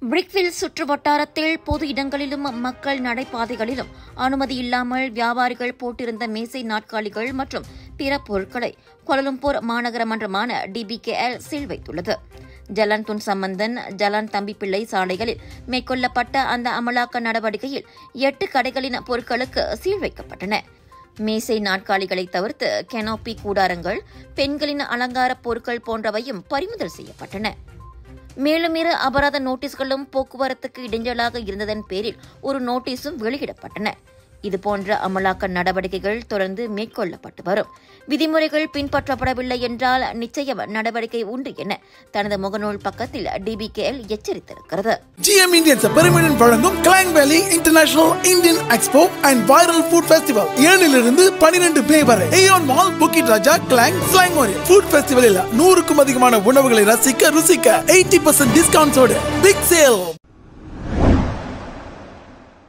பிரிக்வில் சுற்று வட்டாரத்தில் பொது இடங்களிலும் மக்கள் நடைபாதைகளிலும் அனுமதி இல்லாமல் வியாபாரிகள் போட்டிருந்த மேசை நாற்காலிகள் மற்றும் பிற பொருட்களை கோலாலம்பூர் மாநகர மன்றமான DBKL சீல் வைத்துள்ளது. ஜலான் துன் சம்பந்தன், ஜலான் தம்பிப்பிள்ளை சாலைகளில் மேற்கொள்ளப்பட்ட அந்த அமலாக்க நடவடிக்கையில் 8 கடைகளின் பொருட்களுக்கு சீல் வைக்கப்பட்டன. மேசை நாற்காலிகளை தவிர்த்து கெனோப்பி கூடாரங்கள், பெண்களின் அலங்கார பொருட்கள் போன்றவையும் பறிமுதல் செய்யப்பட்டன. மேலும் 2 அபராத நோட்டீஸ்களும் போக்குவரத்துக்கு இடைஞ்சலாக இருந்ததன் பேரில் ஒரு நோட்டீஸும் வெளியிடப்பட்டன. இதுபோன்ற அமலாக்க நடவடிக்கைகள் தொடர்ந்து மேற்கொள்ளப்பட்டு வரும். விதிமுறைகள் பின்பற்றப்படவில்லை என்றால் நிச்சயம் நடவடிக்கை உண்டு என தனது முகநூல் பக்கத்தில் DBKL எச்சரித்திருக்கிறது. GM Indians பெருமையுடன் வழங்கும் கிளாங் வேலி international Indian expo and viral food festival 7 to 12 மே வரை ஏயோன் மால் புக்கிட் ராஜா கிளாங் ஸ்லாங்கோரி ஃபுட் ஃபெஸ்டிவலில் 100க்கும் அதிகமான உணவுகளை ரசிக்க 80% டிஸ்கவுண்ட்ஸோடு பிக் சேல்.